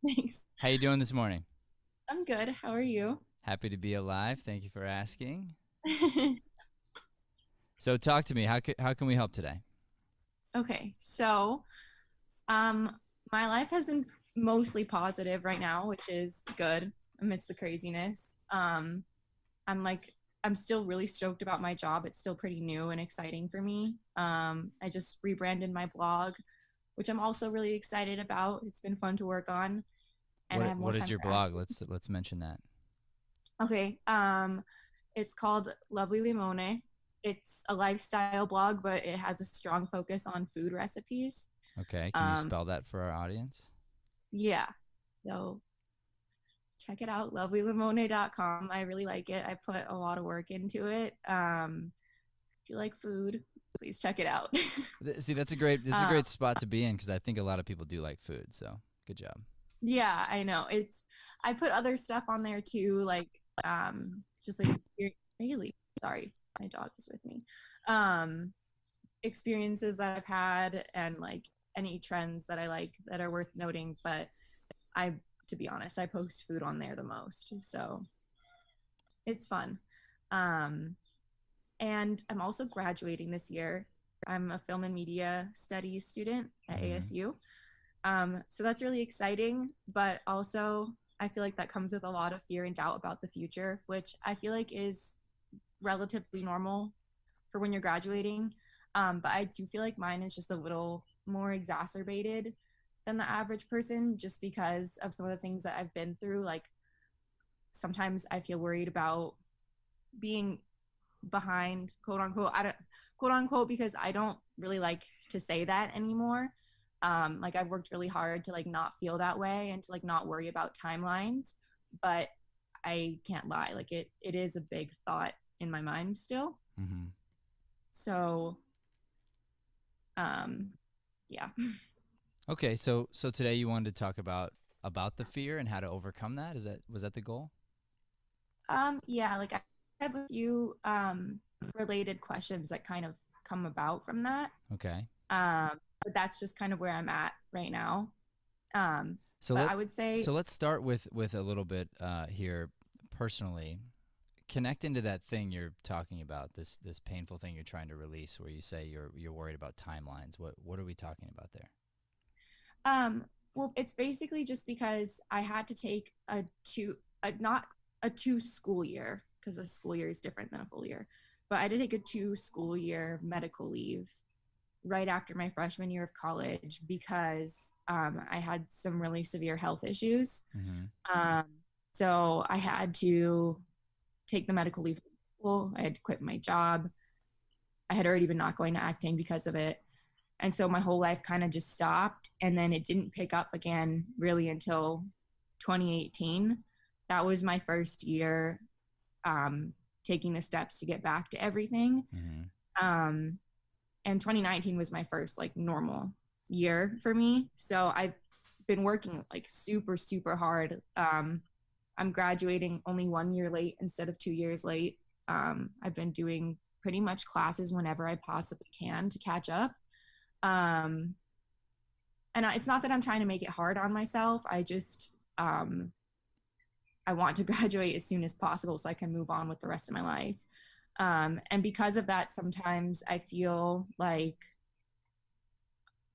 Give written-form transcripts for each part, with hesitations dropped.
Thanks. How you doing this morning? I'm good. How are you? Happy to be alive. Thank you for asking. So talk to me. How can we help today? Okay, so um, my life has been mostly positive right now, which is good amidst the craziness. I'm like, I'm still really stoked about my job. It's still pretty new and exciting for me. I just rebranded my blog, which I'm also really excited about. It's been fun to work on, and I have more What is time your for blog? acting. Let's mention that. Okay, it's called Lovely Limone. It's a lifestyle blog, but it has a strong focus on food recipes. Okay. Can you Um, spell that for our audience? yeah. So check it out, lovelylimone.com. I really like it. I put a lot of work into it. If you like food, please check it out. See, that's a um, great spot to be in because I think a lot of people do like food. So good job. yeah, I know. I put other stuff on there too, like just like daily. Sorry, my dog is with me. Um, Experiences that I've had and like any trends that I like that are worth noting. But I, to be honest, I post food on there the most. So it's fun. Um, and I'm also graduating this year. I'm a film and media studies student at Hmm. ASU. So that's really exciting, but also I feel like that comes with a lot of fear and doubt about the future, which I feel like is relatively normal for when you're graduating. But I do feel like mine is just a little more exacerbated than the average person just because of some of the things that I've been through. Like sometimes I feel worried about being behind, quote unquote. I don't quote unquote because I don't really like to say that anymore. Like I've worked really hard to like not feel that way and to like not worry about timelines, but I can't lie. Like it is a big thought in my mind still. Hmm. So um yeah. Okay. So today you wanted to talk about the fear and how to overcome that. Is that was that the goal? Yeah, like I have a few related questions that kind of come about from that. Okay. But that's just kind of where I'm at right now. Um, So but let I would say, so let's start with a little bit here personally. Connect into that thing you're talking about, this painful thing you're trying to release, where you say you're worried about timelines. What are we talking about there? um, well, it's basically just because I had to take a not a two school year because a school year is different than a full year, but I had to take a two school year medical leave right after my freshman year of college because I had some really severe health issues. Hmm. Um, so I had to take the medical leave. Well, I had to quit my job. I had already been not going to acting because of it. And so my whole life kind of just stopped. And then it didn't pick up again really until 2018. That was my first year um, taking the steps to get back to everything. Hmm. Um, and 2019 was my first like normal year for me. So I've been working like super, super hard. I'm graduating only 1 year late instead of 2 years late. I've been doing pretty much classes whenever I possibly can to catch up. Um, and it's not that I'm trying to make it hard on myself. I want to graduate as soon as possible so I can move on with the rest of my life. And because of that, sometimes I feel like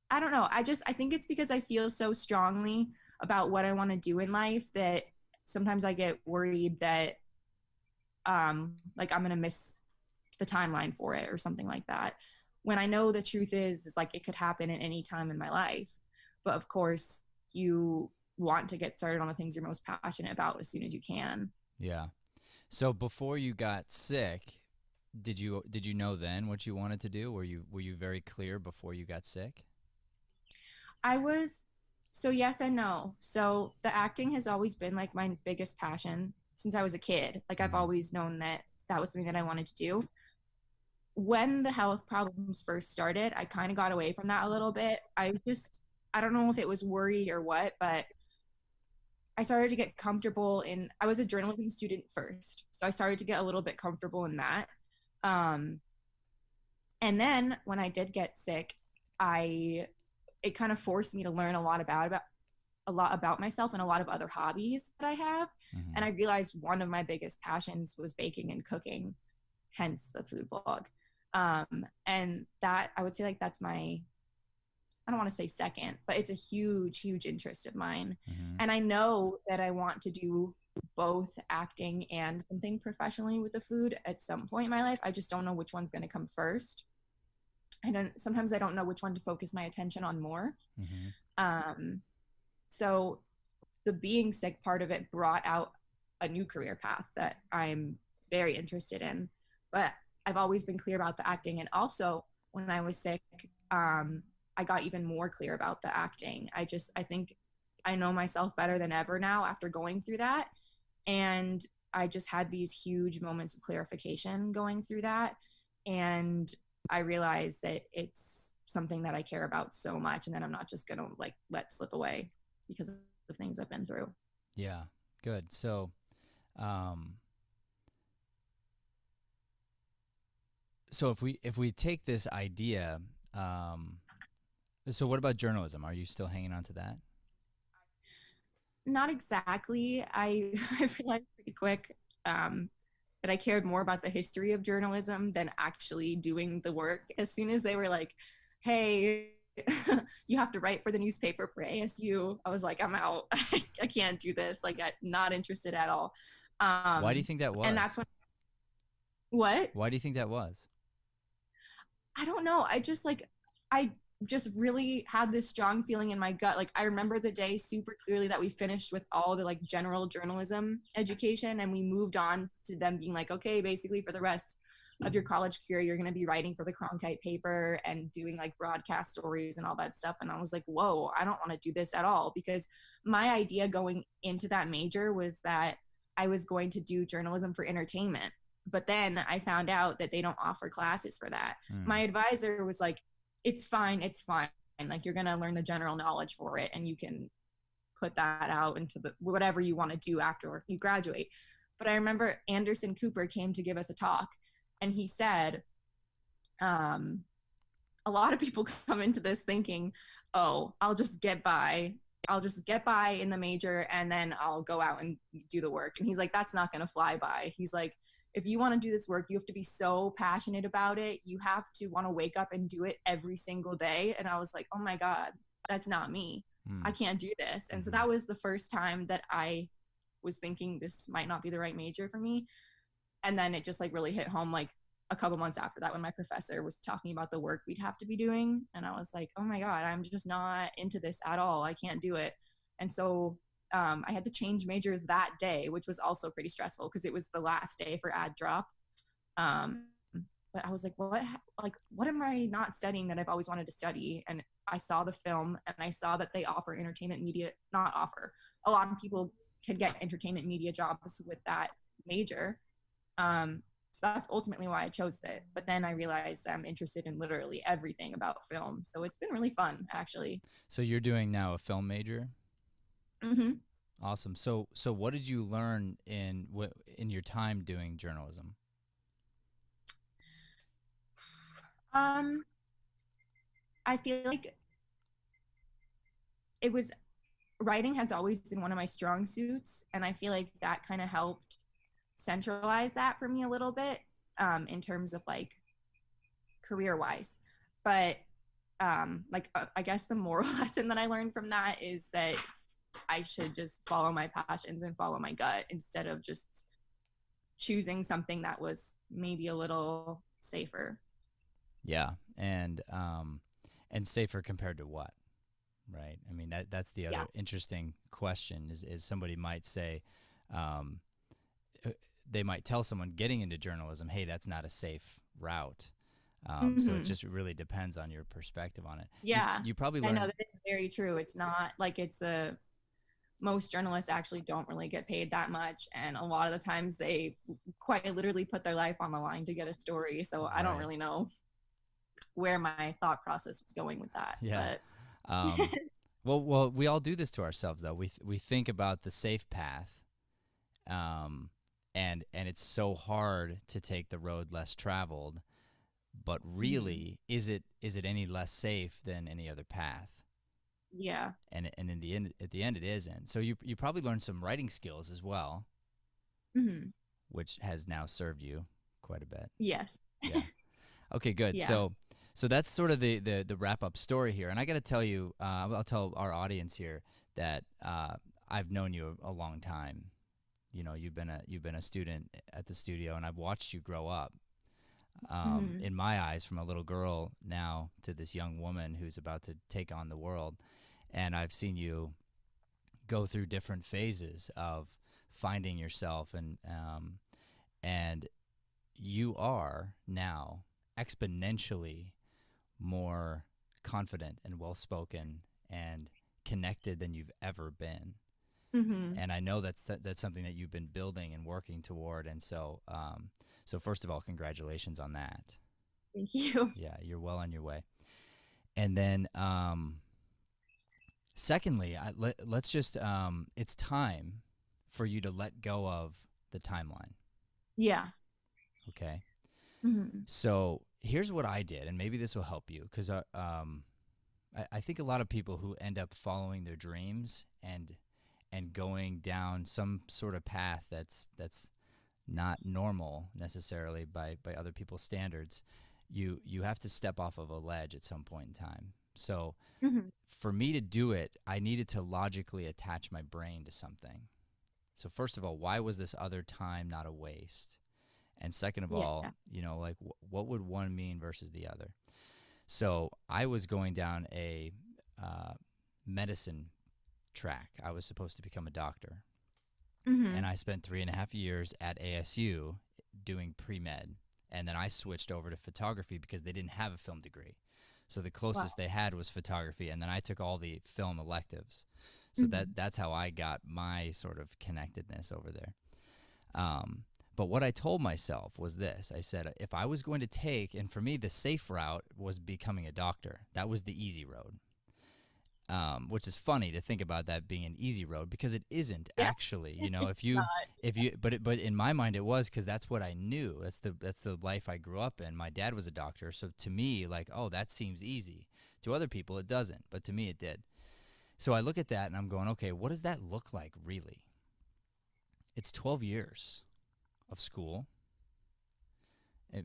I don't know. I think it's because I feel so strongly about what I want to do in life that sometimes I get worried that like I'm gonna miss the timeline for it or something like that. When I know the truth is like it could happen at any time in my life. But of course, you want to get started on the things you're most passionate about as soon as you can. Yeah. So before you got sick, did you know then what you wanted to do? Were you very clear before you got sick? I was so yes and no. So the acting has always been like my biggest passion since I was a kid. Like I've Hmm. always known that that was something that I wanted to do. When the health problems first started, I kind of got away from that a little bit. I don't know if it was worry or what, but I started to get comfortable in, I was a journalism student first. So I started to get a little bit comfortable in that. Um, and then when I did get sick, I, it kind of forced me to learn a lot about a lot about myself and a lot of other hobbies that I have. And Mm-hmm. I realized one of my biggest passions was baking and cooking, hence the food blog. And that I would say like that's my, I don't want to say second, but it's a huge, huge interest of mine. Mm-hmm. And I know that I want to do both acting and something professionally with the food at some point in my life. I just don't know which one's going to come first. Sometimes I don't know which one to focus my attention on more. Mm-hmm. Um, so the being sick part of it brought out a new career path that I'm very interested in. But I've always been clear about the acting. And also, when I was sick, I got even more clear about the acting. I think I know myself better than ever now after going through that. And I just had these huge moments of clarification going through that. And I realized that it's something that I care about so much and that I'm not just going to like let slip away because of the things I've been through. Yeah, good. Um, so if we take this idea, um, so what about journalism? Are you still hanging on to that? Not exactly. I realized pretty quick that I cared more about the history of journalism than actually doing the work. As soon as they were like, hey, you have to write for the newspaper for ASU, I was like, I'm out. I can't do this. Like, I'm not interested at all. Why do you think that And that's was? when, what? Why do you think that was? I don't know. I just really had this strong feeling in my gut. Like I remember the day super clearly that we finished with all the like general journalism education and we moved on to them being like, okay, basically for the rest of your college career, you're going to be writing for the Cronkite paper and doing like broadcast stories and all that stuff. And I was like, whoa, I don't want to do this at all because my idea going into that major was that I was going to do journalism for entertainment. But then I found out that they don't offer classes for that. Mm. My advisor was like, it's fine, it's fine. Like you're gonna learn the general knowledge for it and you can put that out into the whatever you want to do after you graduate. But I remember Anderson Cooper came to give us a talk and he said, um, a lot of people come into this thinking, oh, I'll just get by in the major and then I'll go out and do the work. And he's like, that's not going to fly by. He's like, if you want to do this work, you have to be so passionate about it. You have to want to wake up and do it every single day. And I was like, oh my God, that's not me. I Mm. can't do this. And so Mm-hmm. that was the first time that I was thinking this might not be the right major for me. And then it just like really hit home like a couple months after that when my professor was talking about the work we'd have to be doing. And I was like, oh my God, I'm just not into this at all. I can't do it. And so I had to change majors that day, which was also pretty stressful because it was the last day for ad drop. Um, but I was like, what am I not studying that I've always wanted to study? And I saw the film and I saw that they offer entertainment media, not offer. A lot of people can get entertainment media jobs with that major. So that's ultimately why I chose it. But then I realized I'm interested in literally everything about film. So it's been really fun, actually. So you're doing now a film major? Mm-hmm. Awesome. So what did you learn in your time doing journalism? Um, I feel like it was writing has always been one of my strong suits, and I feel like that kind of helped centralize that for me a little bit in terms of like career wise. But I guess the moral lesson that I learned from that is that I should just follow my passions and follow my gut instead of just choosing something that was maybe a little safer. Yeah, and safer compared to what? Right. I mean that's the Yeah. other interesting question is somebody might say, um, they might tell someone getting into journalism, hey, that's not a safe route. So it Mm-hmm. just really depends on your perspective on it. Yeah. You probably I know learned. that it's very true. It's not like it's a most journalists actually don't really get paid that much and a lot of the times they quite literally put their life on the line to get a story, so I don't Right. really know where my thought process was going with that, Yeah. but Um, well, we all do this to ourselves though. We think about the safe path, um, and it's so hard to take the road less traveled. But mm-hmm. really, is it any less safe than any other path? Yeah. and in the end, at the end, it isn't. So you probably learned some writing skills as well, Hmm. which has now served you quite a bit. Yes. Yeah. Okay, good. Yeah. So that's sort of the wrap up story here. And I got to tell you, I'll tell our audience here that I've known you a long time. You know, you've been a student at the studio, and I've watched you grow up. Hmm. In my eyes, from a little girl now to this young woman who's about to take on the world, and I've seen you go through different phases of finding yourself, and you are now exponentially more confident and well spoken and connected than you've ever been. Hmm. And I know that's something that you've been building and working toward. And so first of all, congratulations on that. Thank you. Yeah, you're well on your way. And then, secondly, let's just it's time for you to let go of the timeline. Yeah. Okay. Hmm. So here's what I did, and maybe this will help you because I think a lot of people who end up following their dreams and going down some sort of path that's not normal necessarily by other people's standards, you have to step off of a ledge at some point in time. So Hmm. for me to do it, I needed to logically attach my brain to something. So first of all, why was this other time not a waste? And second of all, Yeah. you know, like what would one mean versus the other? So I was going down a medicine track. I was supposed to become a doctor. And Hmm. I spent 3.5 years at ASU doing pre med. And then I switched over to photography because they didn't have a film degree. So the closest Wow. they had was photography. And then I took all the film electives. So Hmm. that's how I got my sort of connectedness over there. But what I told myself was this. I said, if I was going to take, and for me, the safe route was becoming a doctor. That was the easy road. Which is funny to think about that being an easy road because it isn't Yeah. actually. You know, It's not. but in my mind it was because that's what I knew. That's the life I grew up in. My dad was a doctor, so to me, like, oh, that seems easy. To other people, it doesn't, but to me, it did. So I look at that and I'm going, okay, what does that look like really? It's 12 years of school,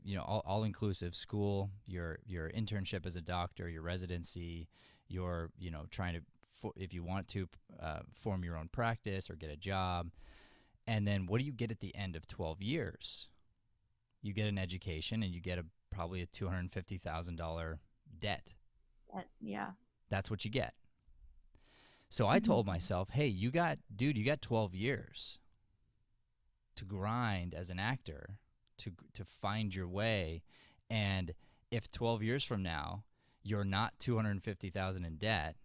you know, all inclusive school, your internship as a doctor, your residency, your, you know, trying to, if you want to, form your own practice or get a job. And then what do you get at the end of 12 years? You get an education and you get probably a $250,000 debt. Yeah. That's what you get. So I told Hmm. myself, hey, you got 12 years to grind as an actor, to find your way. And if 12 years from now you're not 250,000 in debt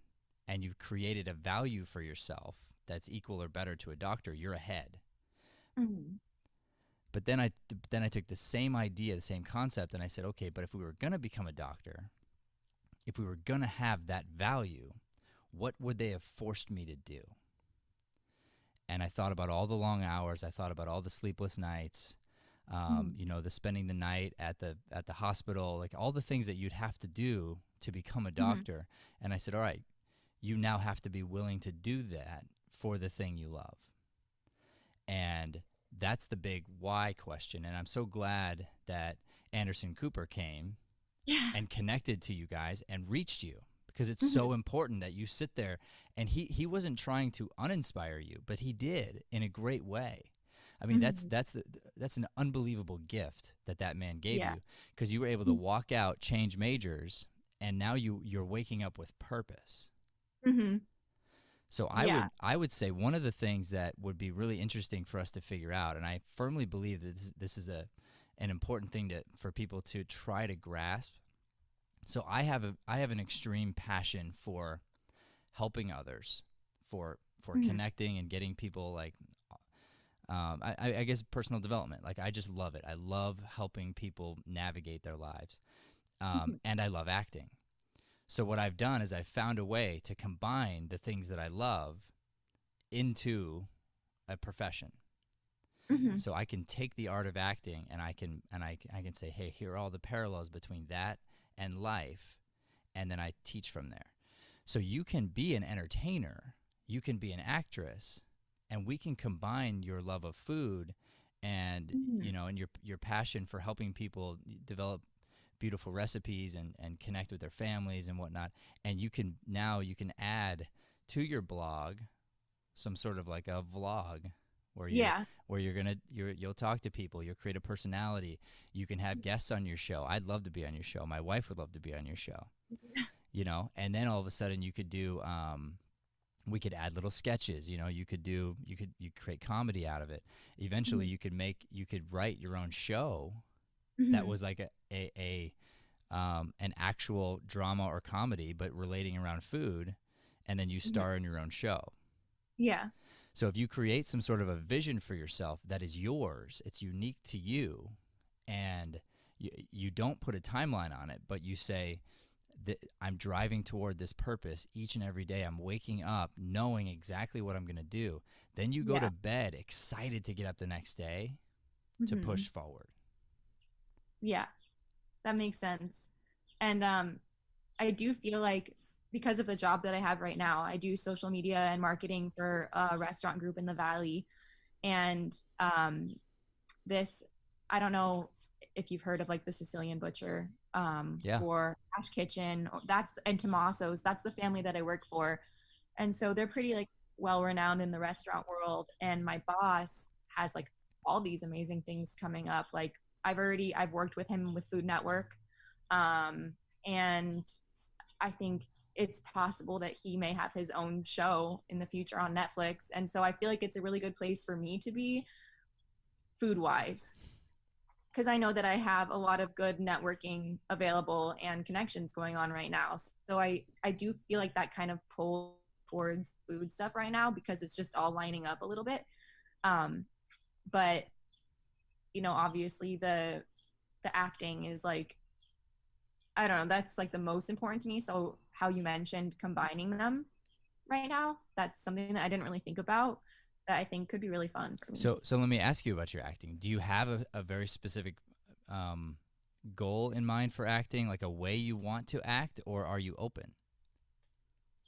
and you've created a value for yourself that's equal or better to a doctor, you're ahead. Hmm. But then I took the same idea, the same concept, and I said, okay, but if we were going to become a doctor, if we were going to have that value, what would they have forced me to do? And I thought about all the long hours. I thought about all the sleepless nights. Hmm. You know, the spending the night at the hospital, like all the things that you'd have to do to become a Hmm. doctor. And I said, all right, you now have to be willing to do that for the thing you love. And that's the big why question. And I'm so glad that Anderson Cooper came Yeah. and connected to you guys and reached you because it's so Hmm. important that you sit there. And he wasn't trying to uninspire you, but he did in a great way. I mean, Hmm. that's an unbelievable gift that man gave Yeah. you because you were able to walk out, change majors, and now you're waking up with purpose. Hmm. So Yeah. I would say one of the things that would be really interesting for us to figure out, and I firmly believe that this is an important thing for people to try to grasp. So I have an extreme passion for helping others, for Hmm. connecting and getting people like I guess personal development. Like I just love it. I love helping people navigate their lives, Hmm. and I love acting. So what I've done is I've found a way to combine the things that I love into a profession. Hmm. So I can take the art of acting and I can say, hey, here are all the parallels between that and life, and then I teach from there. So you can be an entertainer, you can be an actress, and we can combine your love of food and Mhm. and your passion for helping people develop beautiful recipes and connect with their families and whatnot. And you can add to your blog some sort of like a vlog where Yeah. you'll talk to people, you'll create a personality, you can have guests on your show. I'd love to be on your show. My wife would love to be on your show. And then all of a sudden you could do we could add little sketches. You create comedy out of it. Eventually Mhm. you could write your own show that Mhm. was like a an actual drama or comedy but relating around food, and then you Mhm. star in your own show. Yeah. So if you create some sort of a vision for yourself that is yours, it's unique to you, and you don't put a timeline on it, but you say that I'm driving toward this purpose each and every day. I'm waking up knowing exactly what I'm going to do. Then you go Yeah. to bed excited to get up the next day to push Mhm. forward. Yeah. That makes sense. And I do feel like because of the job that I have right now, I do social media and marketing for a restaurant group in the Valley. And this, I don't know if you've heard of like the Sicilian Butcher Yeah. or Ash Kitchen. And Tommaso's. That's the family that I work for. And so they're pretty like well renowned in the restaurant world. And my boss has like all these amazing things coming up. Like I've worked with him with Food Network. Um, and I think it's possible that he may have his own show in the future on Netflix. And so I feel like it's a really good place for me to be food wise because I know that I have a lot of good networking available and connections going on right now. So I do feel like that kind of pull towards food stuff right now because it's just all lining up a little bit. Um, but obviously the acting is like I don't know, that's like the most important to me. So how you mentioned combining them right now, that's something that I didn't really think about that I think could be really fun for me. So let me ask you about your acting. Do you have a very specific um, goal in mind for acting, like a way you want to act, or are you open?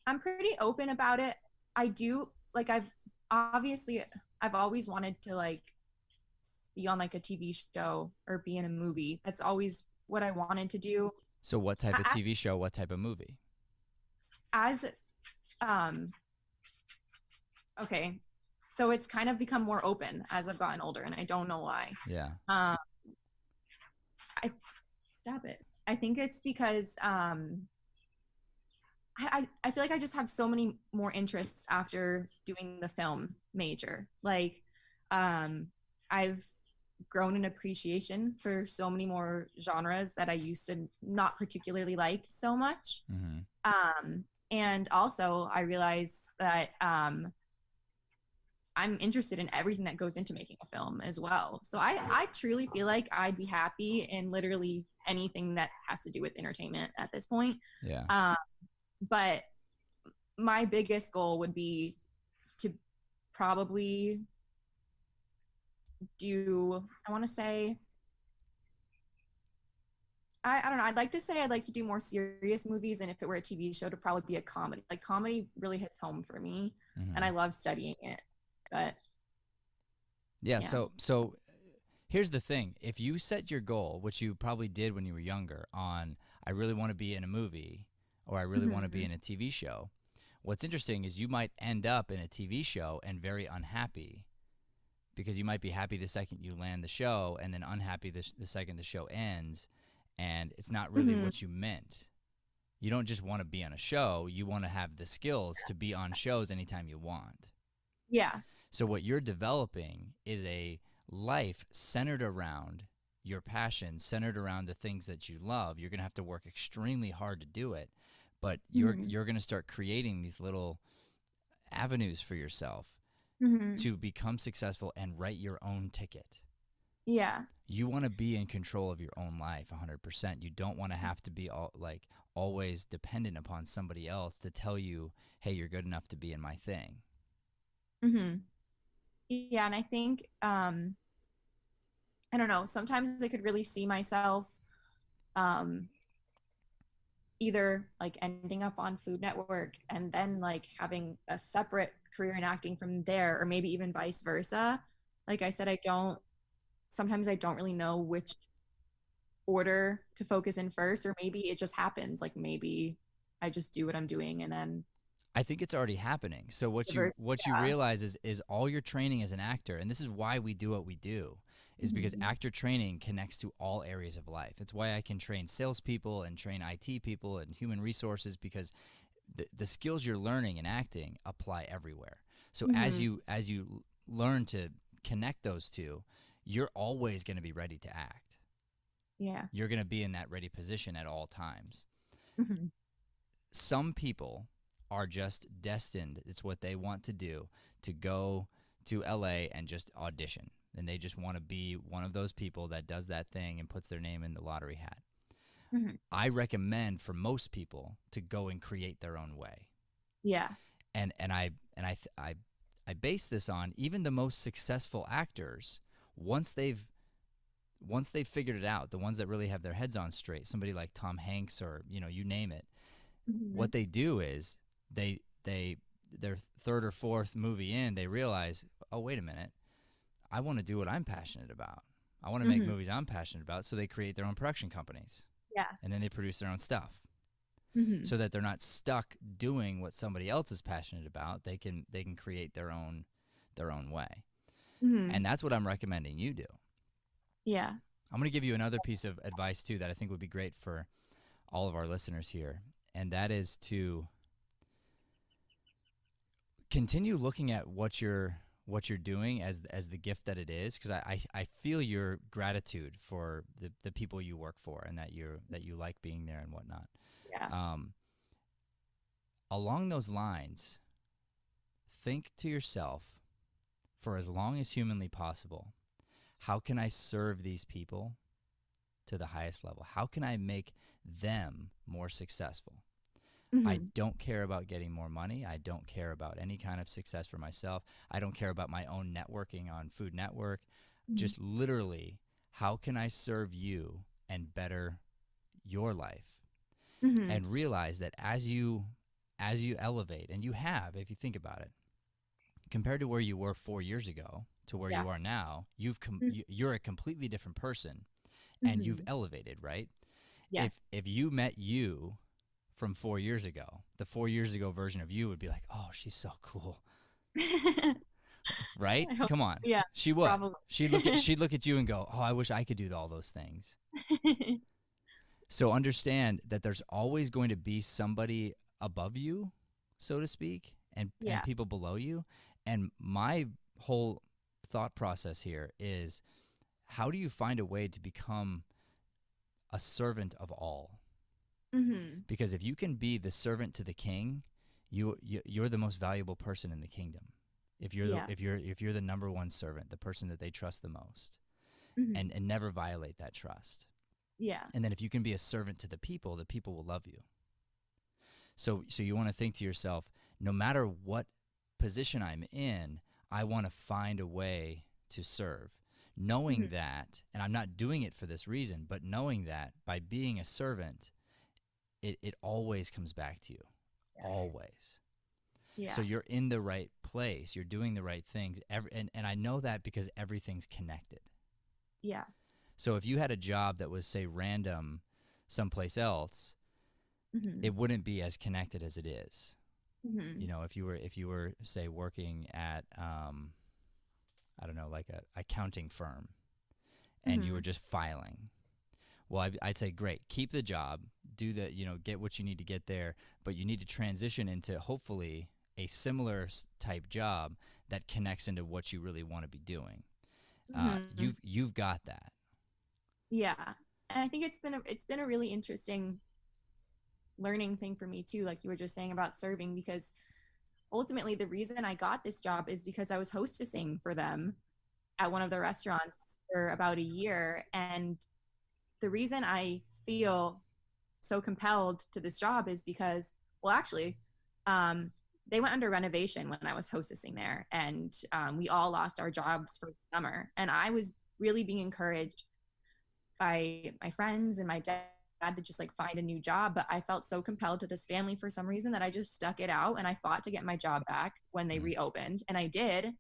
I'm pretty open about it. I do like obviously I've always wanted to like be on like a TV show or be in a movie. That's always what I wanted to do. So what type of TV show, what type of movie? As um okay, so it's kind of become more open as I've gotten older, and I don't know why. Yeah. Um, I stop it. I think it's because I feel like I just have so many more interests after doing the film major. Like, I've grown an appreciation for so many more genres that I used to not particularly like so much. Mm-hmm. And also, I realized that I'm interested in everything that goes into making a film as well. So I truly feel like I'd be happy in literally anything that has to do with entertainment at this point. Yeah. Um, but my biggest goal would be to probably I want to say, I don't know. I'd like to say I'd like to do more serious movies. And if it were a TV show, to probably be a comedy. Like comedy really hits home for me. And Mm-hmm. I love studying it. But Yeah. yeah. So here's the thing: if you set your goal, which you probably did when you were younger, on I really want to be in a movie or I really want to be Mm-hmm. in a TV show. What's interesting is you might end up in a TV show and very unhappy because you might be happy the second you land the show and then unhappy the second the show ends, and it's not really Mm-hmm. what you meant. You don't just want to be on a show, you want to have the skills to be on shows anytime you want. Yeah. So what you're developing is a life centered around your passion, centered around the things that you love. You're going to have to work extremely hard to do it, but you're Mm-hmm. you're going to start creating these little avenues for yourself Mm-hmm. to become successful and write your own ticket. Yeah. You want to be in control of your own life 100%. You don't want to have to be always dependent upon somebody else to tell you, "Hey, you're good enough to be in my thing." Mm-hmm. Yeah. And I think, I don't know, sometimes I could really see myself, um, either like ending up on Food Network and then like having a separate career in acting from there, or maybe even vice versa. Like I said, sometimes I don't really know which order to focus in first, or maybe it just happens. Like maybe I just do what I'm doing and then I think it's already happening. So what you yeah. realize is all your training as an actor, and this is why we do what we do, is because Mm-hmm. actor training connects to all areas of life. It's why I can train salespeople and train IT people and human resources, because the skills you're learning in acting apply everywhere. So Mm-hmm. as you learn to connect those two, you're always going to be ready to act. Yeah. You're going to be in that ready position at all times. Mm-hmm. Some people are just destined, it's what they want to do, to go to LA and just audition. And they just want to be one of those people that does that thing and puts their name in the lottery hat. Mm-hmm. I recommend for most people to go and create their own way. Yeah. And I base this on even the most successful actors. Once they've figured it out, the ones that really have their heads on straight, somebody like Tom Hanks, or you name it, Mm-hmm. what they do is they their third or fourth movie in, they realize, oh, wait a minute, I want to do what I'm passionate about. I want to make Mm-hmm. movies I'm passionate about. So they create their own production companies, Yeah. and then they produce their own stuff, Mm-hmm. so that they're not stuck doing what somebody else is passionate about. They can create their own way. Mm-hmm. And that's what I'm recommending you do. Yeah. I'm going to give you another piece of advice too that I think would be great for all of our listeners here, and that is to continue looking at what you're doing as the gift that it is, because I feel your gratitude for the people you work for, and that you like being there and whatnot. Yeah. Um, Along those lines, think to yourself, for as long as humanly possible, how can I serve these people to the highest level? How can I make them more successful? I Mm-hmm. don't care about getting more money. I don't care about any kind of success for myself. I don't care about my own networking on Food Network. Mm-hmm. Just literally, how can I serve you and better your life? Mm-hmm. And realize that as you elevate, and you have, if you think about it, compared to where you were 4 years ago to where Yeah. you are now, you're a completely different person, and you've Mm-hmm. elevated, right? If Yes. if you met you from 4 years ago, the 4 years ago version of you would be like, "Oh, she's so cool." Right? I hope. Come on. Yeah. She would. Probably. She'd look at you and go, "Oh, I wish I could do all those things." So understand that there's always going to be somebody above you, so to speak, and Yeah. people below you. And my whole thought process here is, how do you find a way to become a servant of all? Mm-hmm. Because if you can be the servant to the king, you're the most valuable person in the kingdom. If you're the Yeah. if you're the number one servant, the person that they trust the most, Mm-hmm. and never violate that trust. Yeah. And then if you can be a servant to the people will love you. So you want to think to yourself, no matter what position I'm in, I want to find a way to serve. Mm-hmm. Knowing that, and I'm not doing it for this reason, but knowing that by being a servant, it always comes back to you. Always. So Yeah. you're in the right place. You're doing the right things. And I know that because everything's connected. Yeah. So if you had a job that was, say, random someplace else, Mm-hmm. it wouldn't be as connected as it is. Mm-hmm. If you were say working at I don't know, like a accounting firm, and you Mm-hmm. were just filing. Well, I'd say great, keep the job, do the get what you need to get there, but you need to transition into hopefully a similar type job that connects into what you really want to be doing. Mm-hmm. You've got that. Yeah. And I think it's been a really interesting learning thing for me too, like you were just saying about serving, because ultimately the reason I got this job is because I was hostessing for them at one of the restaurants for about a year. And the reason I feel so compelled to this job is because, well, actually, um, they went under renovation when I was hostessing there, and we all lost our jobs for the summer. And I was really being encouraged by my friends and my dad to just like find a new job, but I felt so compelled to this family for some reason that I just stuck it out and I fought to get my job back when they Mm. reopened, and I did.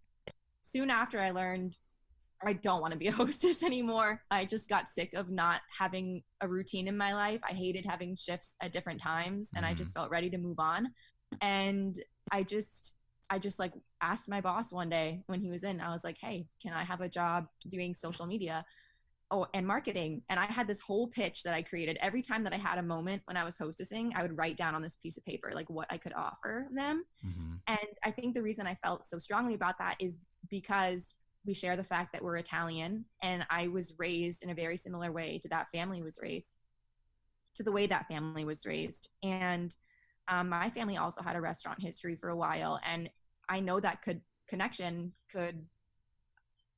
Soon after, I learned I don't want to be a hostess anymore. I just got sick of not having a routine in my life. I hated having shifts at different times, and I Mm-hmm. just felt ready to move on. And I just like asked my boss one day when he was in. I was like, "Hey, can I have a job doing social media, oh, and marketing?" And I had this whole pitch that I created. Every time that I had a moment when I was hostessing, I would write down on this piece of paper like what I could offer them. Mm-hmm. And I think the reason I felt so strongly about that is because we share the fact that we're Italian, and I was raised in a very similar way to that family was raised, to the way that family was raised. And my family also had a restaurant history for a while, and I know that connection could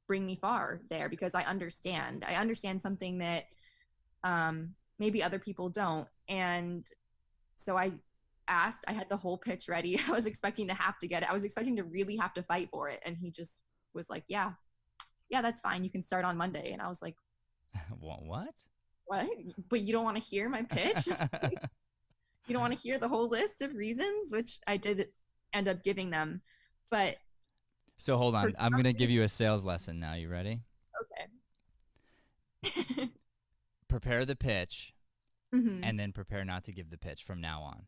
bring me far there because I understand something that maybe other people don't. And so I had the whole pitch ready. I was expecting to have to get it. I was expecting to really have to fight for it. And he just was like, yeah, yeah, that's fine. You can start on Monday. And I was like, What? what? But you don't want to hear my pitch? You don't want to hear the whole list of reasons, which I did end up giving them. But So hold for on. I'm going to give you a sales lesson now. You ready? okay. Prepare the pitch hmm and then prepare not to give the pitch from now on.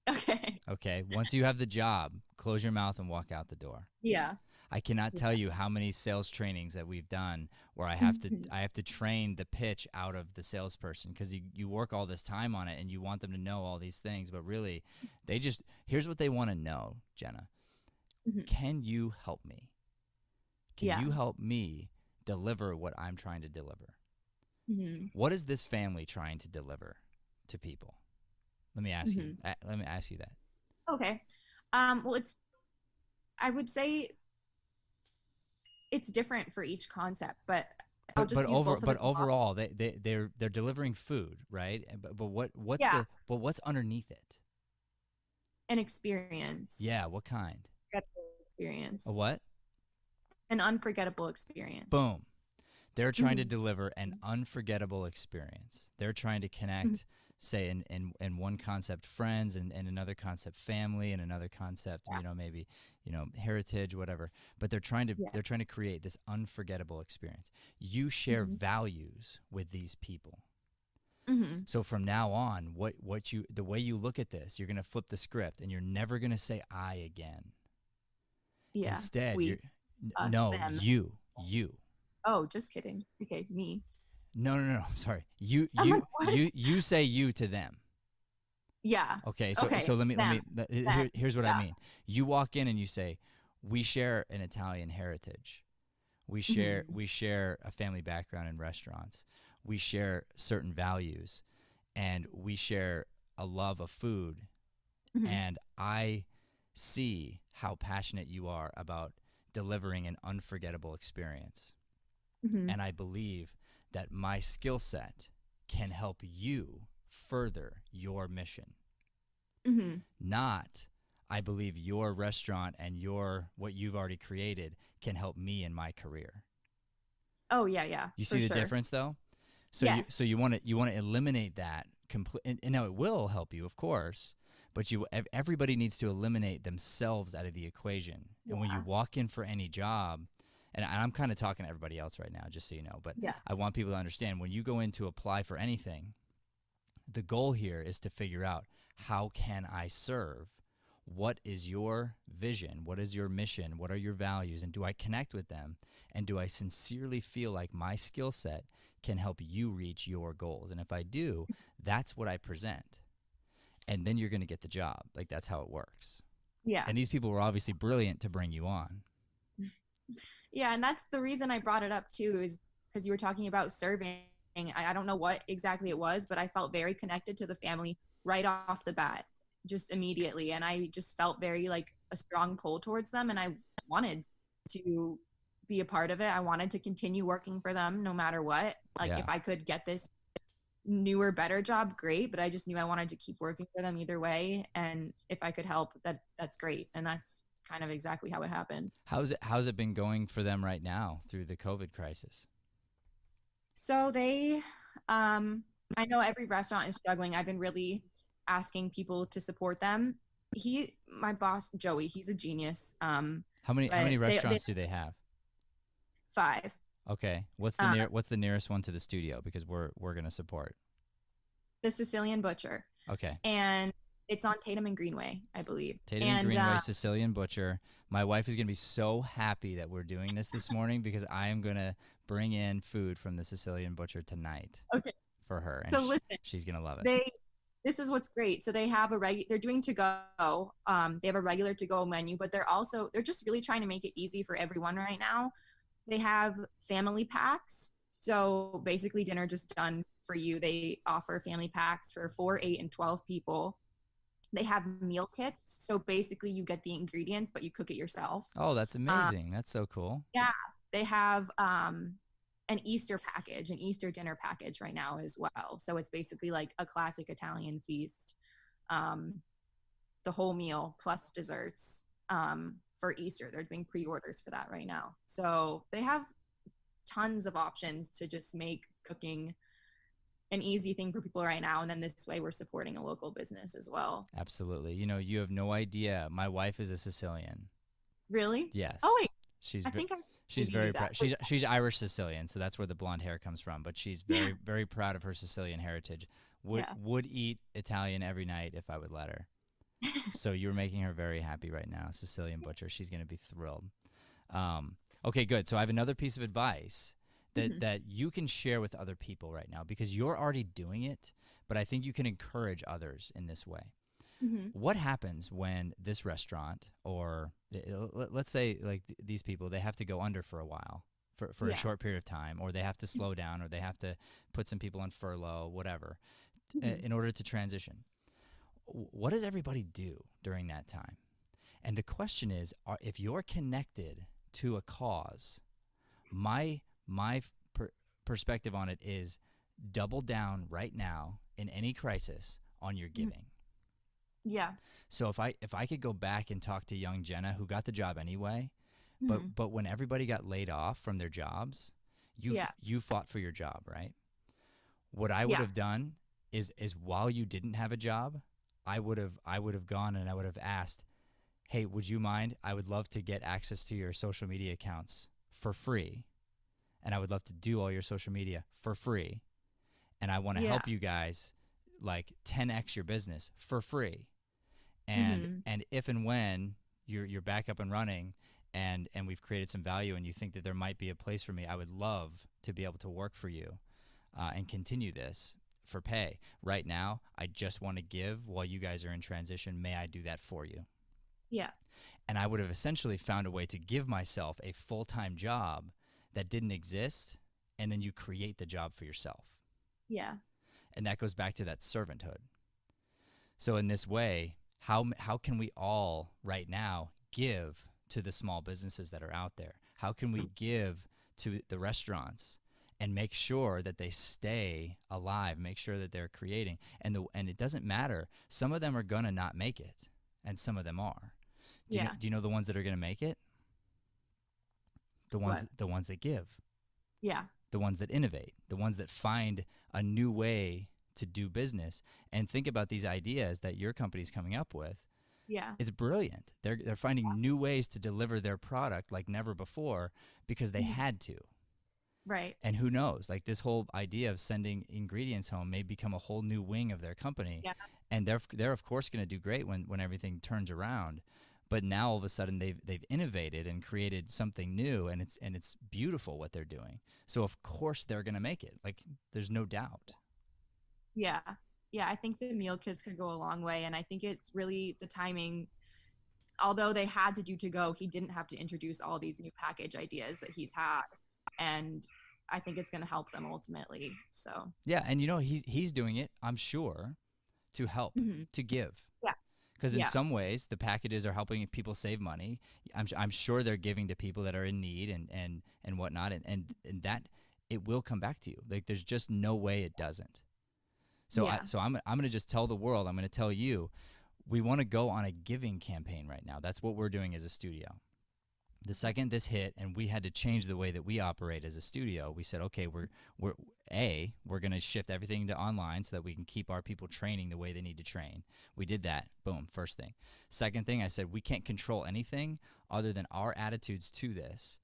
Okay. Okay? Once you have the job, close your mouth and walk out the door. Yeah. I cannot tell you how many sales trainings that we've done where I have to train the pitch out of the salesperson because you work all this time on it and you want them to know all these things, but really here's what they want to know, Jenna. hmm Can you help me? Can Yeah. you help me deliver what I'm trying to deliver? hmm What is this family trying to deliver to people? Let me ask you. Let me ask you that. Okay. Well, I would say it's different for each concept, but I'll just use both of them. Overall, they're delivering food, right? But Yeah, what's underneath it? an experience, Yeah, what kind? unforgettable A experience, what? an unforgettable experience. Boom. They're trying to hmm deliver an unforgettable experience. They're trying to hmm connect, say, in one concept, friends, and another concept, family, and another concept, Yeah, maybe, heritage, whatever. But they're yeah, trying to create this unforgettable experience. You share hmm values with these people. hmm So from now on, the way you look at this, you're gonna flip the script, and you're never gonna say "I" again. yeah. Instead, We, us, no, them. you. Oh, just kidding. Okay, me. No. Sorry. You I'm like, you what? you you say you to them. Yeah. Okay. Okay. So Them. Them. here's what I Yeah. mean. You walk in and you say, "We share an Italian heritage. hmm We share a family background in restaurants. We share certain values, and we share a love of food. hmm And I see how passionate you are about delivering an unforgettable experience. hmm And I believe that my skill set can help you further your mission. hmm Not, I believe your restaurant and what you've already created can help me in my career." Oh yeah, yeah, You for see the sure. difference though? Yes. You want to eliminate that and now it will help you, of course, but everybody needs to eliminate themselves out of the equation. And when you Yeah. walk in for any job, and I'm kind of talking to everybody else right now, just so you know, but Yeah. I want people to understand when you go in to apply for anything, the goal here is to figure out, how can I serve? What is your vision? What is your mission? What are your values? And do I connect with them? And do I sincerely feel like my skill set can help you reach your goals? And if I do, that's what I present. And then you're going to get the job. Like, that's how it works. Yeah. And these people were obviously brilliant to bring you on. Yeah, and that's the reason I brought it up too, is because you were talking about serving. I don't know what exactly it was, but I felt very connected to the family right off the bat, just immediately. And I just felt very like a strong pull towards them. And I wanted to be a part of it. I wanted to continue working for them no matter what. Like if Yeah. I could get this newer, better job, great. But I just knew I wanted to keep working for them either way. And if I could help, that's great. And that's kind of exactly how it happened. How's it been going for them right now through the COVID crisis? So they I know every restaurant is struggling. I've been really asking people to support them. My boss Joey, he's a genius. How But many they restaurants do they have? 5. Okay. Um, What's the nearest one to the studio because we're going to support. the Sicilian Butcher, Okay. and it's on Tatum and Greenway, I believe. Tatum and And Greenway Sicilian Butcher. My wife is going to be so happy that we're doing this morning because I am going to bring in food from the Sicilian Butcher tonight okay, for her, and so listen, she's going to love it. they this is what's great. So they have they're doing to go. They have a regular to go menu, but they're just really trying to make it easy for everyone right now. They have family packs. So basically dinner just done for you. They offer family packs for 4, 8, and 12 people. They have meal kits. So basically you get the ingredients, but you cook it yourself. Oh, that's Um, amazing. That's so cool. yeah, they have an Easter package, an Easter dinner package right now as well. So it's basically like a classic Italian feast, um, the whole meal plus desserts for Easter. They're doing pre-orders for that right now. So they have tons of options to just make cooking an easy thing for people right now. And then this way we're supporting a local business as well. Absolutely. You know, you have no idea. My wife is a Sicilian. Really? Oh Yes. wait, She's I think I she's maybe knew that. she's Irish Sicilian, so that's where the blonde hair comes from, but she's very proud of her Sicilian heritage. Yeah. Would eat Italian every night if I would let her. So you're making her very happy right now, Sicilian Butcher. She's going to be thrilled. Okay, good. So I have another piece of advice Mm-hmm. that you can share with other people right now because you're already doing it, but I think you can encourage others in this way. Mm-hmm. What happens when this restaurant or let's say like these people they have to go under for a while for a Yeah. short period of time, or they have to slow down, or they have to put some people on furlough, whatever, Mm-hmm. in order to transition? What does everybody do during that time? And the question is, if you're connected to a cause, my perspective on it is double down right now in any crisis on your Mm-hmm. giving. Yeah. So if I could go back and talk to young Jenna who got the job anyway, Mm-hmm. but when everybody got laid off from their jobs, Yeah. you fought for your job, right? What I would Yeah. have done is while you didn't have a job, I would have gone and I would have asked, "Hey, would you mind? I would love to get access to your social media accounts for free, and I would love to do all your social media for free, and I want to Yeah. help you guys like 10x your business for free." Mm-hmm. And if and when you're back up and running and we've created some value and you think that there might be a place for me, I would love to be able to work for you and continue this for pay. Right now, I just want to give while you guys are in transition. May I do that for you? Yeah. And I would have essentially found a way to give myself a full-time job that didn't exist, and then you create the job for yourself. Yeah. And that goes back to that servanthood. So in this way, how can we all right now give to the small businesses that are out there? How can we give to the restaurants and make sure that they stay alive, make sure that they're creating? And it doesn't matter. Some of them are going to not make it, and some of them are. Yeah. Do you know the ones that are going to make it? What? The ones that give, Yeah. the ones that innovate, the ones that find a new way to do business. And think about these ideas that your company's coming up with. Yeah. It's brilliant. They're finding new ways to deliver their product like never before because they Mhm. had to. Right. And who knows, like this whole idea of sending ingredients home may become a whole new wing of their company. Yeah. And they're of course going to do great when everything turns around. But now all of a sudden they've innovated and created something new, and it's beautiful what they're doing. So of course they're going to make it. Like there's no doubt. Yeah. Yeah. I think the meal kits could go a long way. And I think it's really the timing. Although they had to do to go, he didn't have to introduce all these new package ideas that he's had. And I think it's going to help them ultimately. So, Yeah, and you know he's doing it, I'm sure, to help, mhm. to give. Yeah. Because in Yeah. some ways the packages are helping people save money. I'm sure they're giving to people that are in need and whatnot, and that it will come back to you. Like there's just no way it doesn't. So Yeah. I'm gonna just tell the world. I'm gonna tell you, we want to go on a giving campaign right now. That's what we're doing as a studio. The second this hit and we had to change the way that we operate as a studio, we said, okay, we're going to shift everything to online so that we can keep our people training the way they need to train. We did that. Boom, first thing. Second thing, I said, we can't control anything other than our attitudes to this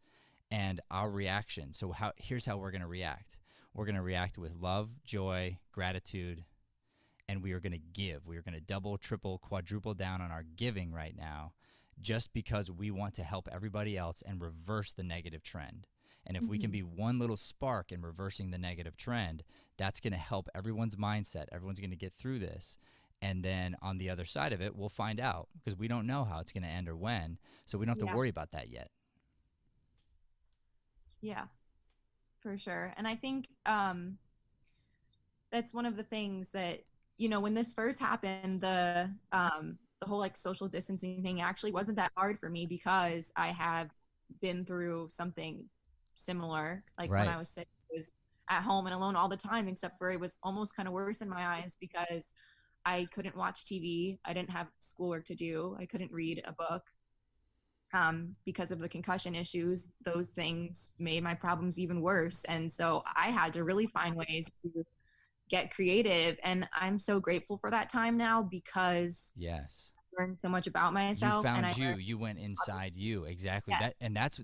and our reaction. So here's how we're going to react. We're going to react with love, joy, gratitude, and we are going to give. We are going to double, triple, quadruple down on our giving right now, just because we want to help everybody else and reverse the negative trend. And if we can be one little spark in reversing the negative trend, that's going to help everyone's mindset. Everyone's going to get through this. And then on the other side of it, we'll find out, because we don't know how it's going to end or when. So we don't have to Yeah. worry about that yet. Yeah, for sure. And I think that's one of the things that, when this first happened, the whole like social distancing thing actually wasn't that hard for me because I have been through something similar. Like when Right. I was sick, I was at home and alone all the time, except for it was almost kind of worse in my eyes because I couldn't watch TV. I didn't have schoolwork to do. I couldn't read a book. Because of the concussion issues, those things made my problems even worse. And so I had to really find ways to get creative. And I'm so grateful for that time now because Yes. I learned so much about You myself. And found I you. learned, You went inside you. Exactly. yeah,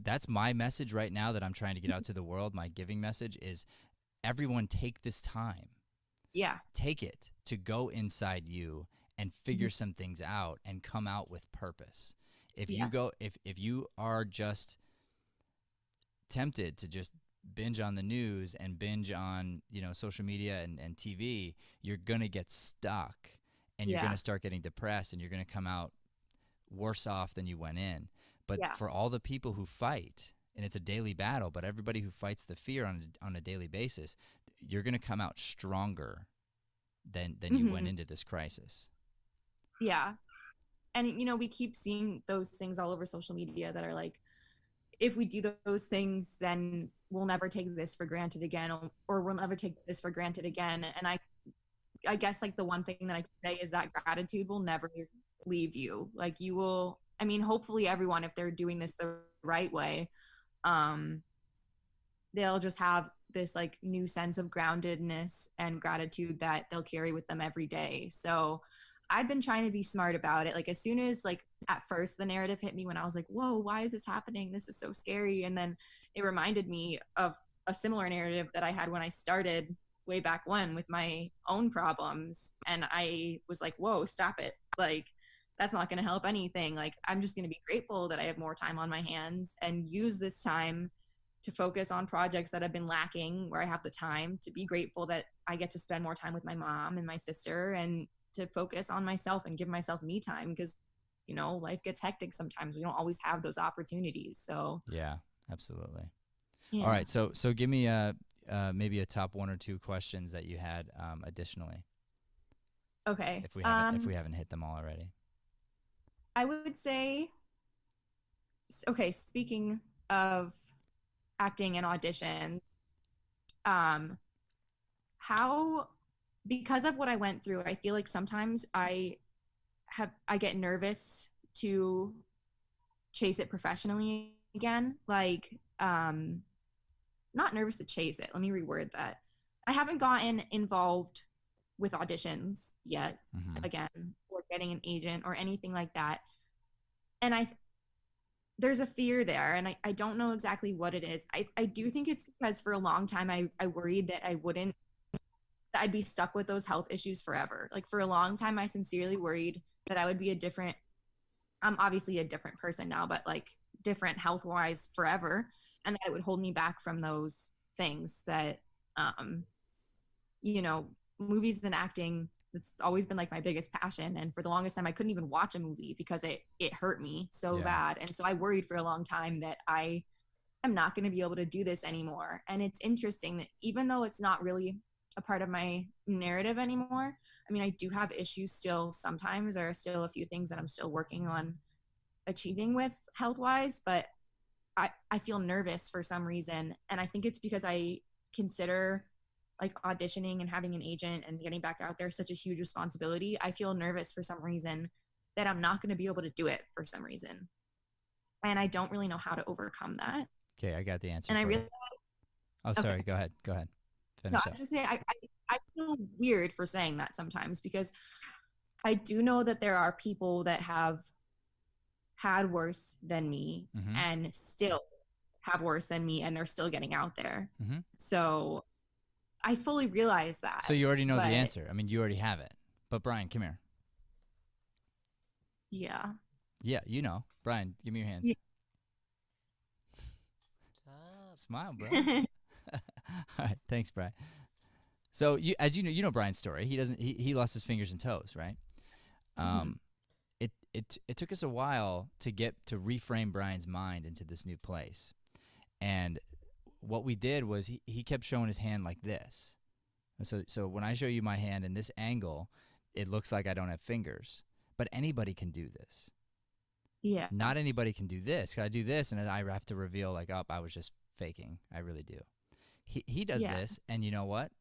That's my message right now that I'm trying to get out to the world. My giving message is everyone take this time. yeah, Take it to go inside you and figure some things out and come out with purpose. If you yes, go if you are just tempted to just binge on the news and binge on, social media and TV, you're going to get stuck and you're going yeah, to start getting depressed and you're going to come out worse off than you went in. But yeah, for all the people who fight, and it's a daily battle, but everybody who fights the fear on a daily basis, you're going to come out stronger than you went hmm, into this crisis. yeah. And we keep seeing those things all over social media that are like, if we do those things, then we'll never take this for granted again, or we'll never take this for granted again. And I guess like the one thing that I can say is that gratitude will never leave you. Like you will, I mean, hopefully everyone, if they're doing this the right way, um, they'll just have this like new sense of groundedness and gratitude that they'll carry with them every day. So I've been trying to be smart about it. Like as soon as like at first the narrative hit me when I was like, whoa, why is this happening? This is so scary. And then it reminded me of a similar narrative that I had when I started way back when with my own problems. And I was like, whoa, stop it. Like that's not going to help anything. Like I'm just going to be grateful that I have more time on my hands and use this time to focus on projects that have been lacking where I have the time, to be grateful that I get to spend more time with my mom and my sister, and to focus on myself and give myself me time because life gets hectic sometimes. We don't always have those opportunities. So Yeah, absolutely. All yeah. right, so give me maybe a top one or two questions that you had additionally, Okay. if we haven't hit them all already. I would say, okay, speaking of acting and auditions, um how, because of what I went through, I feel like sometimes I get nervous to chase it professionally again. Like, not nervous to chase it. Let me reword that. I haven't gotten involved with auditions yet, Mm-hmm. again, or getting an agent or anything like that. And there's a fear there, and I don't know exactly what it is. I do think it's because for a long time I worried that that I'd be stuck with those health issues forever. Like for a long time, I sincerely worried that I would be I'm obviously a different person now, but like different health wise forever. And that it would hold me back from those things that, um, you know, movies and acting, it's always been like my biggest passion. And for the longest time, I couldn't even watch a movie because it hurt me so Yeah. bad. And so I worried for a long time that I am not going to be able to do this anymore. And it's interesting that even though it's not really a part of my narrative anymore, I mean, I do have issues still sometimes. There are still a few things that I'm still working on achieving with health wise, but I feel nervous for some reason. And I think it's because I consider like auditioning and having an agent and getting back out there such a huge responsibility. I feel nervous for some reason that I'm not going to be able to do it for some reason. and I don't really know how to overcome that. Okay, I got the answer And I for you. realized, Oh, okay, sorry. Go ahead. Go ahead. no, Finish I up. just say I feel weird for saying that sometimes because I do know that there are people that have had worse than me Mm-hmm. and still have worse than me and they're still getting out there. Mm-hmm. So I fully realize So that. you already know the But answer. I mean, you already have it. But Brian, come here. yeah. Yeah, you know. Brian, give me your hands. Yeah. Smile, bro. All right, thanks, Brian. So you, as you know Brian's story. He doesn't. He lost his fingers and toes, right? Mhm. Um, it took us a while to get to reframe Brian's mind into this new place, and what we did was he kept showing his hand like this. And so when I show you my hand in this angle, it looks like I don't have fingers, but anybody can do this. Yeah. Not anybody can do this. I do this, and then I have to reveal like, oh, I was just faking. I really do. He does Yeah. this, and you know what?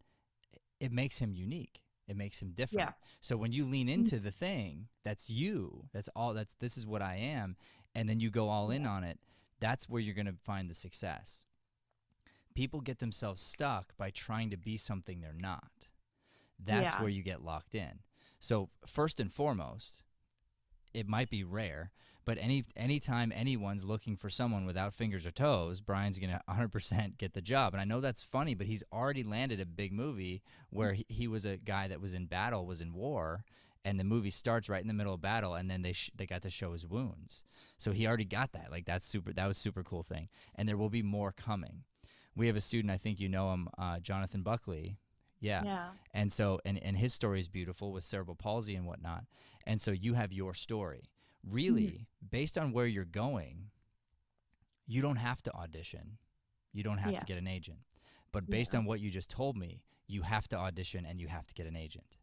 It makes him unique. It makes him different. Yeah. So when you lean Mhm. into the thing, that's you. That's all. That's this is what I am, and then you go all in Yeah. on it. That's where you're going to find the success. People get themselves stuck by trying to be something they're not. That's Yeah. where you get locked in. So first and foremost, it might be rare, but anytime anyone's looking for someone without fingers or toes, Brian's gonna 100% get the job. And I know that's funny, but he's already landed a big movie where he was a guy that was in battle, was in war, and the movie starts right in the middle of battle, and then they got to show his wounds. So he already got that. Like that's super. That was super cool thing. And there will be more coming. We have a student, I think you know him, Jonathan Buckley. Yeah. Yeah. And so, and his story is beautiful with cerebral palsy and whatnot. And so you have your story. Mhm. Really, based on where you're going, you don't have to audition. You don't have Yeah. to get an agent. But based Yeah. on what you just told me, you have to audition and you have to get an agent.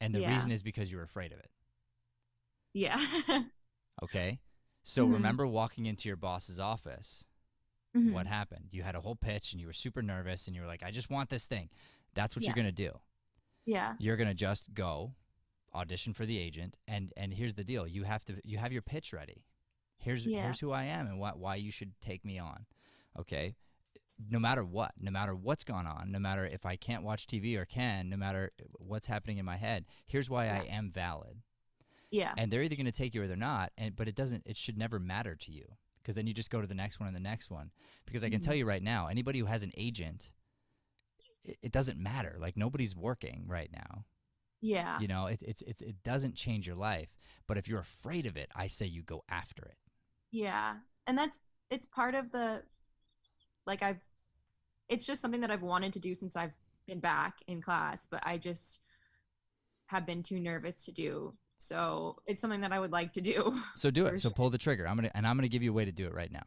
And the Yeah. reason is because you're afraid of it. Yeah. Okay? So Mhm. remember walking into your boss's office. What Mhm. happened? You had a whole pitch and you were super nervous and you were like, I just want this thing. That's what you're Yeah. going to do. Yeah. You're going to just go audition for the agent, and here's the deal: you have your pitch ready. Yeah. Here's who I am and why you should take me on. Okay, no matter what, no matter what's gone on, no matter if I can't watch TV or can, no matter what's happening in my head, here's why I Yeah. am valid. Yeah. And they're either going to take you or they're not. And but it should never matter to you, because then you just go to the next one and the next one. Because I can tell Mhm. you right now, anybody who has an agent, it doesn't matter. Like nobody's working right now. Yeah. You know, it doesn't change your life. But if you're afraid of it, I say you go after it. Yeah. And it's part of the like I've it's just something that I've wanted to do since I've been back in class, but I just have been too nervous to do. So it's something that I would like to do So do for it. So sure. pull the trigger. I'm gonna give you a way to do it right now.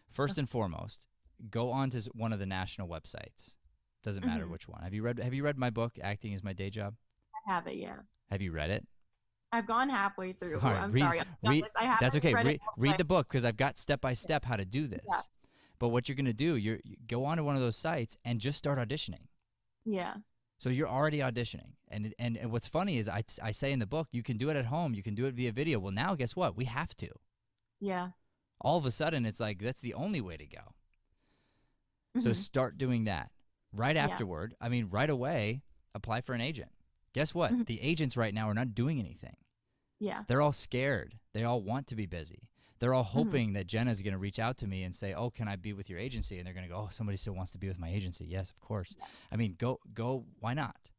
First Okay. and foremost, go on to one of the national websites. Doesn't matter Mhm. which one. Have you read my book, Acting is My Day Job? I have it, yeah. Have you read it? I've gone halfway through. All right, I'm sorry. I that's haven't okay. read it all the Read way. the book because I've got step by Yeah. step how to do Yeah. this. But what you're gonna do, you go onto one of those sites and just start auditioning. Yeah. So you're already auditioning. And what's funny is I say in the book, you can do it at home, you can do it via video. Well, now guess what? We have to. Yeah. All of a sudden, it's like that's the only way to go. So Mhm. start doing that. Right Yeah. afterward, I mean, right away, apply for an agent. Guess what? Mhm. The agents right now are not doing anything. Yeah. They're all scared. They all want to be busy. They're all Mhm. hoping that Jenna's going to reach out to me and say, "Oh, can I be with your agency?" And they're going to go, "Oh, somebody still wants to be with my agency." Yes, of course. Yeah. I mean, go. Why not?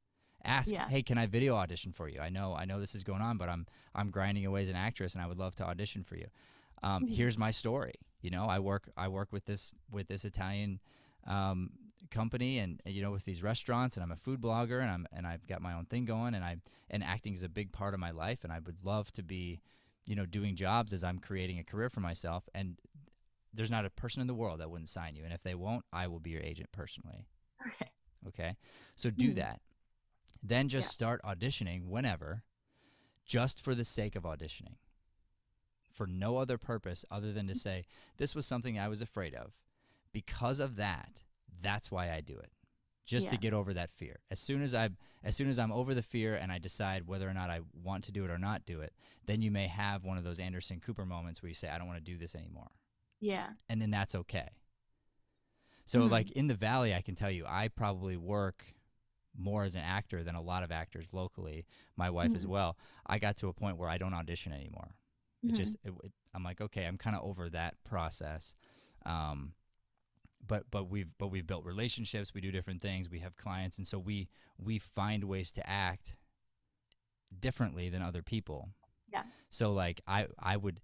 Ask, Yeah. "Hey, can I video audition for you? I know this is going on, but I'm grinding away as an actress, and I would love to audition for you. Mhm. Here's my story. You know, I work with this Italian company, and you know, with these restaurants, and I'm a food blogger, and I've got my own thing going, and acting is a big part of my life, and I would love to be, you know, doing jobs as I'm creating a career for myself. And there's not a person in the world that wouldn't sign you, and if they won't, I will be your agent personally. Okay. Okay, so do Mhm. that. Then Yeah. just start auditioning whenever, just for the sake of auditioning, for no other purpose other than to say, this was something I was afraid of. Because of that, that's why I do it. Just to Yeah. get over that fear. As soon as I'm over the fear and I decide whether or not I want to do it or not do it, then you may have one of those Anderson Cooper moments where you say, I don't want to do this anymore. Yeah. and then that's okay. So Hmm. like in the Valley, I can tell you, I probably work more as an actor than a lot of actors locally, my wife as Hmm. well. I got to a point where I don't audition anymore. Hmm. I'm like, okay, I'm kind of over that process. Um, but we've built relationships, we do different things, we have clients, and so we find ways to act differently than other people. Yeah. So like I would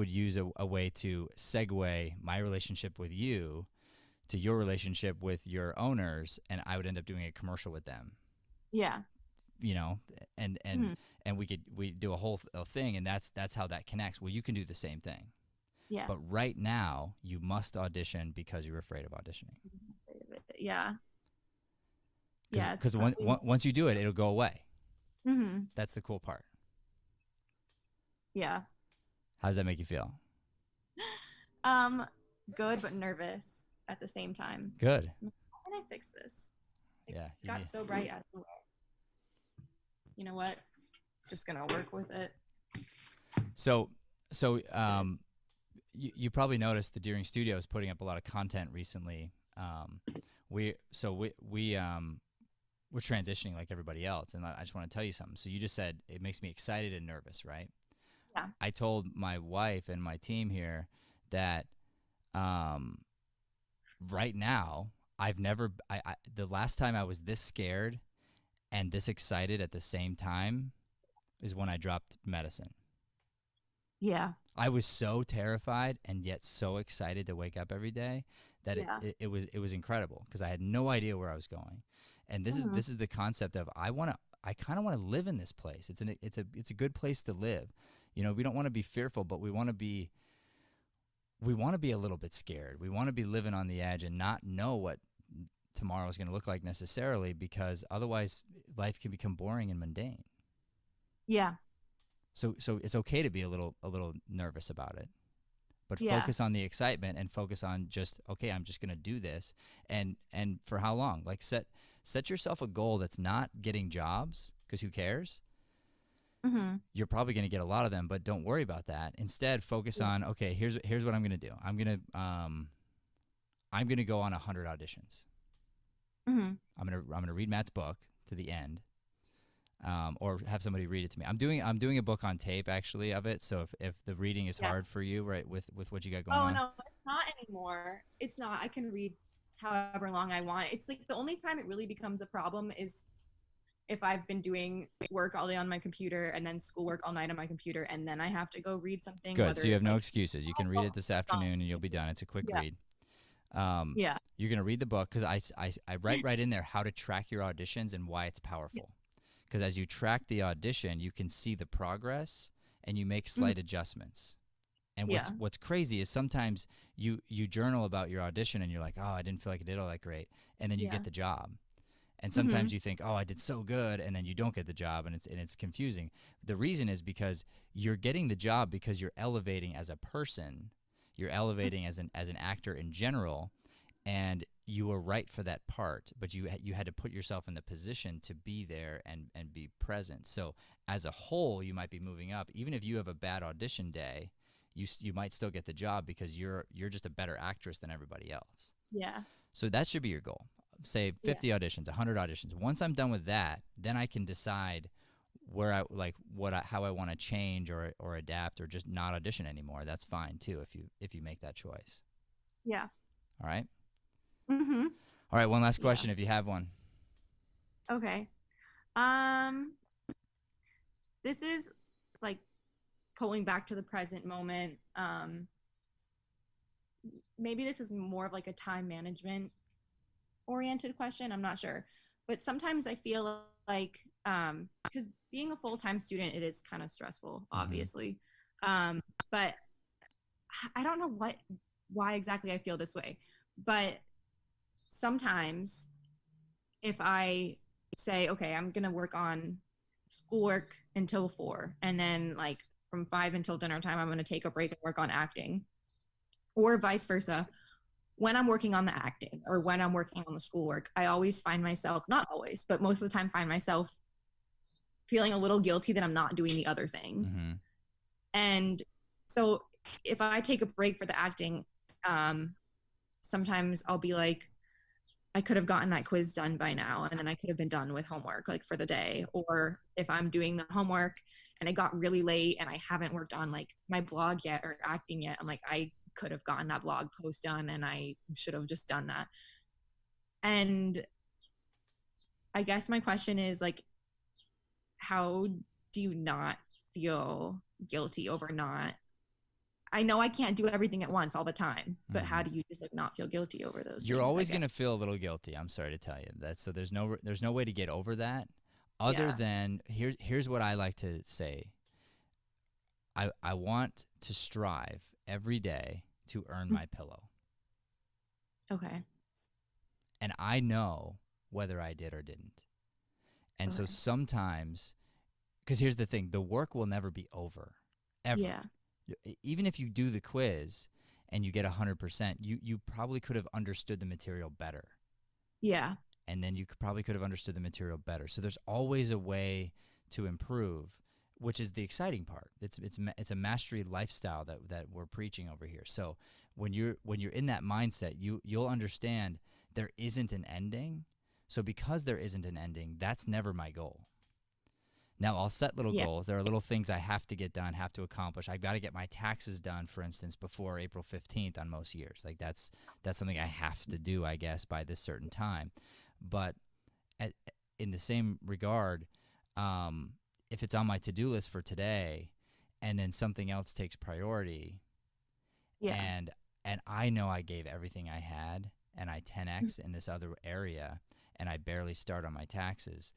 use a way to segue my relationship with you to your relationship with your owners, and I would end up doing a commercial with them, Yeah. you know, and and Hmm. and we do a whole thing, and that's how that connects. Well, you can do the same thing, Yeah. but right now you must audition because you're afraid of auditioning. Yeah. Because Yeah. It's because probably. once you do it, it'll go away. Hmm. That's the cool part. Yeah. How does that make you feel? Um, good but nervous at the same time. Good. How can I fix this? It Yeah, you got need. so bright out of nowhere. You know what? Just gonna work with it. So so It is. you probably noticed the Deering Studio is putting up a lot of content recently. We're transitioning like everybody else, and I just want to tell you something. So you just said it makes me excited and nervous, right? Yeah. I told my wife and my team here that um, right now I've never the last time I was this scared and this excited at the same time is when I dropped medicine. Yeah. I was so terrified and yet so excited to wake up every day that it, Yeah. it, it was it was incredible because I had no idea where I was going. And this is Hmm. this is the concept of I kind of want to live in this place. It's a good place to live. You know, we don't want to be fearful, but we want to be a little bit scared. We want to be living on the edge and not know what tomorrow is going to look like necessarily, because otherwise life can become boring and mundane. Yeah. So it's okay to be a little nervous about it, but Yeah. focus on the excitement and focus on just, okay, I'm just going to do this. And for how long? Like set yourself a goal that's not getting jobs, because who cares? Hmm. You're probably going to get a lot of them, but don't worry about that. Instead, focus Yeah. on, okay, here's what I'm going to do. I'm going to go on 100 auditions. Hmm. I'm going to read Matt's book to the end. Or have somebody read it to me. I'm doing a book on tape actually of it. So if the reading is Yeah. hard for you, right, with what you got going Oh on. no, it's not anymore. It's not. I can read however long I want. It's like the only time it really becomes a problem is if I've been doing work all day on my computer and then schoolwork all night on my computer, and then I have to go read something, Good. So you whether have no like, excuses. You can read oh, it this afternoon and you'll be done. It's a quick yeah, read. Um, yeah, you're going to read the book because I write right in there how to track your auditions and why it's yeah. powerful. Because as you track the audition, you can see the progress and you make Mhm. slight adjustments. And what's Yeah. what's crazy is sometimes you journal about your audition and you're like, oh, I didn't feel like I did all that great, and then you Yeah. get the job. And Hmm. sometimes you think, oh, I did so good, and then you don't get the job, and it's confusing. The reason is because you're getting the job because you're elevating as a person, you're elevating as an actor in general, and you were right for that part, but you had to put yourself in the position to be there and be present. So as a whole, you might be moving up, even if you have a bad audition day. You might still get the job because you're just a better actress than everybody else. Yeah. So that should be your goal. Say Yeah. 50 auditions, 100 auditions. Once I'm done with that, then I can decide where I like how I want to change or adapt or just not audition anymore. That's fine too if you make that choice. Yeah. All right? Hmm. All right, one last Yeah. question if you have one. Okay. Um, this is like pulling back to the present moment. Maybe this is more of like a time management oriented question. I'm not sure, but sometimes I feel like because being a full time student, it is kind of stressful, Mhm. obviously. But I don't know why exactly I feel this way, but sometimes if I say, okay, I'm gonna work on schoolwork until 4, and then like from 5 until dinner time, I'm gonna take a break and work on acting, or vice versa. When I'm working on the acting or when I'm working on the schoolwork, I always find myself, not always, but most of the time, find myself feeling a little guilty that I'm not doing the other thing. Mhm. And so if I take a break for the acting, um, sometimes I'll be like, I could have gotten that quiz done by now, and then I could have been done with homework like for the day. Or if I'm doing the homework and it got really late and I haven't worked on like my blog yet or acting yet, I'm like, I could have gotten that blog post done and I should have just done that. And I guess my question is like, how do you not feel guilty over not? I know I can't do everything at once all the time, but how Hmm. do you just like not feel guilty over those You're things? I always guess. gonna feel a little guilty. I'm sorry to tell you that. So there's no way to get over that, other Yeah. than here's what I like to say. I want to strive every day to earn my pillow, Okay. and I know whether I did or didn't. And so Okay. sometimes, because here's the thing, the work will never be over, ever. Yeah. Even if you do the quiz and you get 100%, you probably could have understood the material better. Yeah. And then you probably could have understood the material better. So there's always a way to improve, which is the exciting part. It's a mastery lifestyle that we're preaching over here. So when you're in that mindset, you'll understand there isn't an ending. So because there isn't an ending, that's never my goal. Now I'll set little Yeah. goals. There are little things I have to get done, have to accomplish. I've got to get my taxes done, for instance, before April 15th on most years. Like that's something I have to do, I guess, by this certain time. But at, in the same regard, um, if it's on my to-do list for today, and then something else takes priority, Yeah. and I know I gave everything I had, and I 10x in this other area, and I barely start on my taxes,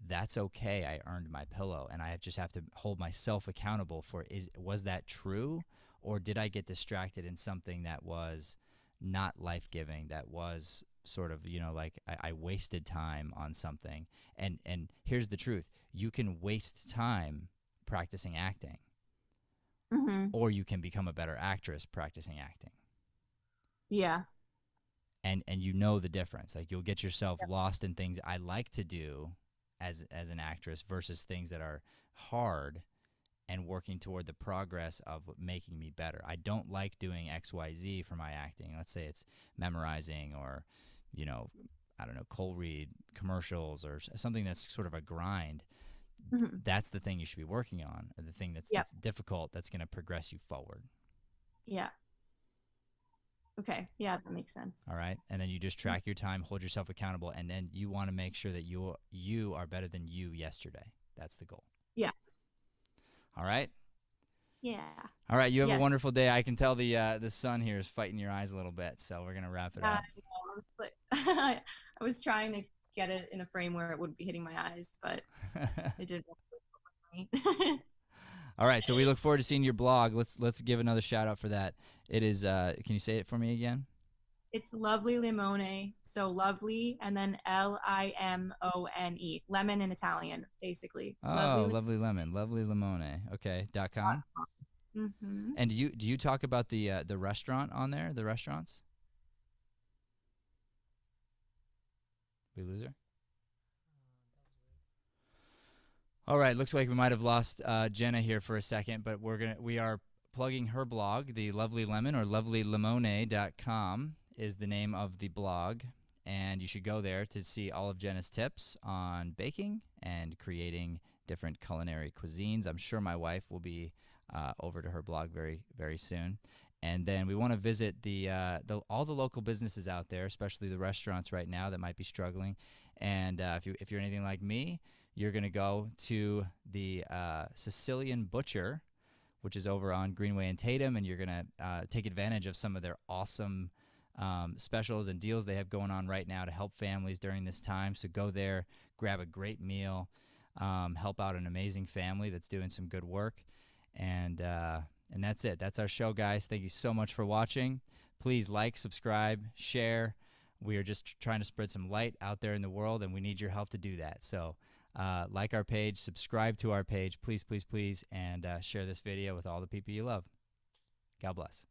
that's okay. I earned my pillow, and I just have to hold myself accountable for was that true, or did I get distracted in something that was not life-giving, that was sort of, like I wasted time on something. And here's the truth. You can waste time practicing acting, Hmm. or you can become a better actress practicing acting. Yeah. And you know the difference. Like you'll get yourself lost in things I like to do as an actress versus things that are hard and working toward the progress of making me better. I don't like doing XYZ for my acting. Let's say it's memorizing or, you know, I don't know, cold read commercials or something that's sort of a grind. Hmm. That's the thing you should be working on, the thing Yep. that's difficult, that's going to progress you forward. Yeah. Okay. Yeah, that makes sense. All right, and then you just track your time, hold yourself accountable, and then you want to make sure that you are better than you yesterday. That's the goal. Yeah. All right. Yeah. All right, you have a Yes. wonderful day. I can tell the sun here is fighting your eyes a little bit, so we're gonna wrap it Yeah. up. I know. It's like, I was trying to get it in a frame where it wouldn't be hitting my eyes, but it didn't work for me. All right, so we look forward to seeing your blog. Let's give another shout out for that. It is. Can you say it for me again? It's Lovely Limone. So lovely and then Limone. Lemon in Italian, basically. Oh, lovely lemone. Okay. .com. Mm-hmm. And do you talk about the restaurant on there? The restaurants? We lose her. All right, looks like we might have lost Jenna here for a second, but we are plugging her blog, the Lovely Lemon or lovelylemone.com is the name of the blog, and you should go there to see all of Jenna's tips on baking and creating different culinary cuisines. I'm sure my wife will be over to her blog very very soon. And then we want to visit all the local businesses out there, especially the restaurants right now that might be struggling. And if you're anything like me, you're going to go to the Sicilian Butcher, which is over on Greenway and Tatum, and you're going to take advantage of some of their awesome specials and deals they have going on right now to help families during this time. So go there, grab a great meal, help out an amazing family that's doing some good work, and that's it. That's our show, guys. Thank you so much for watching. Please like, subscribe, share. We are just trying to spread some light out there in the world, and we need your help to do that. So like our page, subscribe to our page, please, please, please, and share this video with all the people you love. God bless.